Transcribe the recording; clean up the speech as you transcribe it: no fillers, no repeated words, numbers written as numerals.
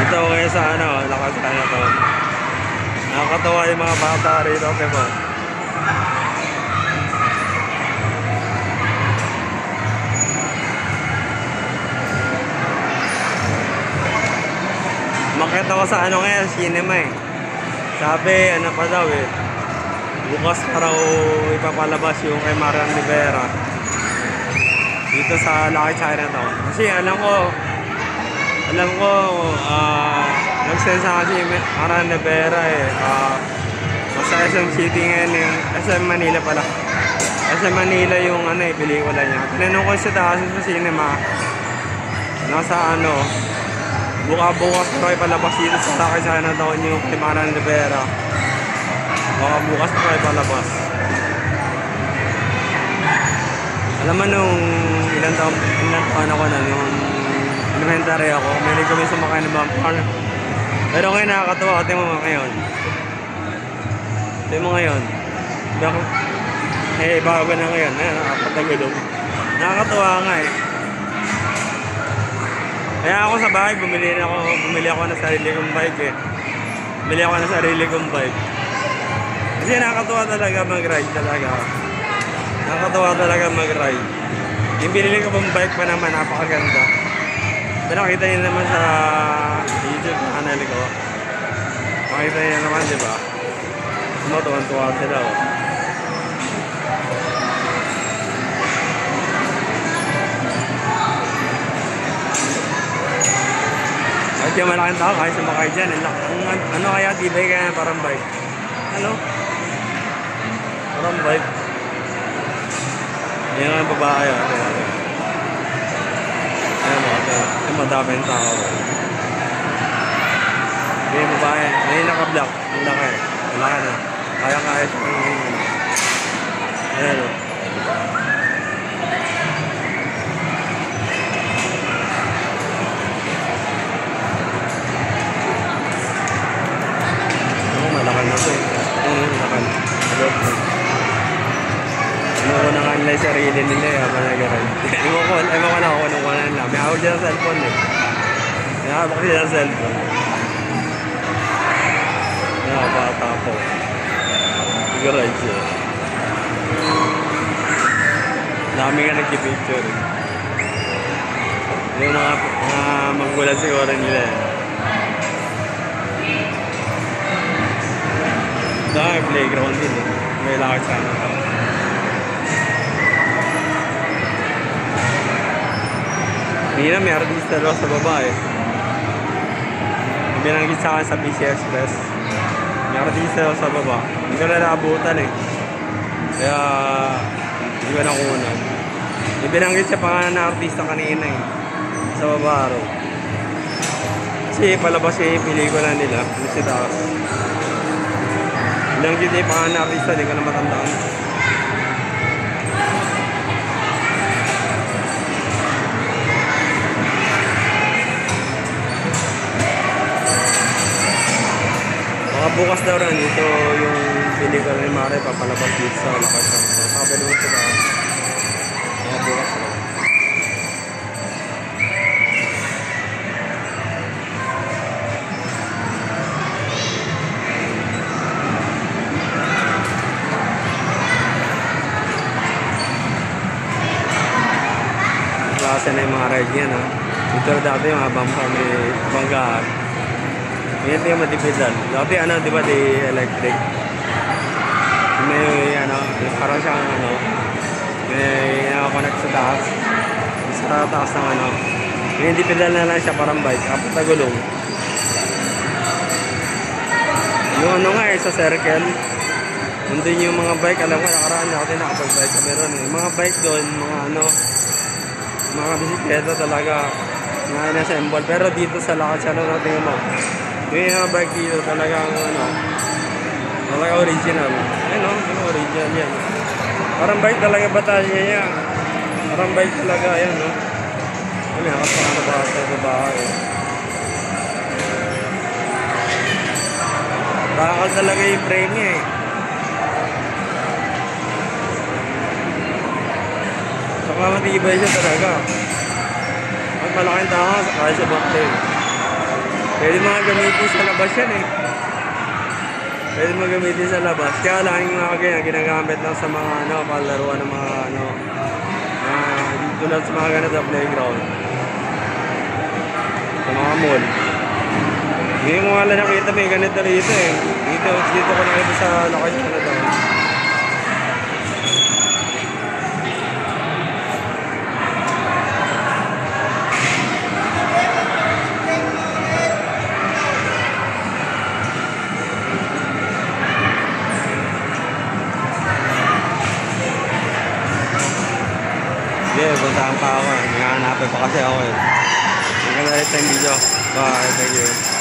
Ito kayo sa ano, lakas na to. Nakakatawa yung mga bata rito, diba? Makita ko sa ano ngayon, cinema eh. Sabi, ano pa daw eh. Bukas pa raw ipapalabas yung kay Marian Rivera. Dito sa Lucky Chinatown. Kasi alam ko, nag-send sa kasi Marian Rivera eh. Sa SM City ngayon yung SM Manila pala. SM Manila yung ano eh, pelikula niya. Tinanong ko sa taas sa cinema. Nasa ano, bukas pa ipalabas dito sa Lucky Chinatown yung kay Marian Rivera. Baka bukas pa ipalabas. Alam mo nung ilan taon ako na nung elementary ako, may kami sumakay ng bumper. Pero ngayon nakakatawa, tingin mo ngayon. Tingin mo ngayon. Bago na ngayon, nakapatagulong. Nakakatawa nga eh. Kaya ako sa bahay, bumili ako ng sarili kong bike eh. Bumili ako ng sarili kong bike. Kasi nakakatawa talaga mag-ride talaga. Nakakatawa talaga mag-ride. Yung binili ko pong bike pa naman, napakaganda. Pero nakita niyo naman sa YouTube channel ko. Makita niyo naman, di ba? Tuwan-tuwa sila oh. At yung malaking tao, kahit sumakay dyan. Ano kaya, tibay kaya parang bike? Ano? Parang bike. Yan ang babae. Ayan mo, ay madaming tao. Yung babae, may naka-block. Ang laki. Wala na. Kaya-kaya siya. Ayan o. Malaki na ito eh. Malaki na. Ano ko naka-analyze sarili nila eh, habang nag-ride. Ewan ko na ako nung kunan lang. May hawag siya ng cellphone eh. May hawag siya ng cellphone. Nakabata ko. Nag-ride siya. Dami nga nag-picture eh. Yung mga magulat siguro nila eh. May playground din eh. May lakad sana ka. Hindi na may artista daw sa baba eh. Binanggit sa akin sa BC Express. May artista daw sa baba. Hindi ko na naabutan eh. Kaya hindi ko nakunan. Binanggit siya pangalan na artista kanina eh. Sa baba araw. Kasi palabas yung pelikula nila. Sa taas. Binanggit niya yung pangalan na artista. Hindi ko na matandaan. Bukas daw rin ito yung pelikula ni Mare papalabas dito sa lakas. Sabi naman sila bukas daw. Klase na yung mga ride yan ha. Ito dati yung habang kami banggaan. Yan yung matipidal. Dati ano, di ba, di electric. May ano, parang siyang ano, may nakakonect sa taas. Sa taas ng ano. May hindi pedal na lang siya, parang bike. Kapag nagulong. Yung ano nga eh, sa circle. Nandun yung mga bike. Alam ko, nakaraan na ako din nakapag-bike kami ron eh. Mga bike doon, mga ano, mga bisikleta talaga na inassemble. Pero dito sa lakad siya natin mo. Yung mga bike dito talagang ano, talaga original. Ano, yung original yan. Parang bike talaga batalya yan. Parang bike talaga yan, no? Ano, nakasama ba sa babae? Bakal talaga yung frame niya eh. Saka matibay siya talaga. Pag malaking tao, kaya siya bakte. Pwede mga gamitin sa labas yan eh. Pwede mga gamitin sa labas. Kaya lang yung mga ganyan, ginagamit lang sa mga ano, palaruan ng mga ano, tulad sa mga ganito playground. Sa mga mall. Ngayon mo nga lang nakita may ganito rito eh. Dito ko nakita sa location na daw. Yeah, puntaan pa ako eh. Hinahanapin pa kasi ako eh. Hanggang na rin sa video. Bye, thank you.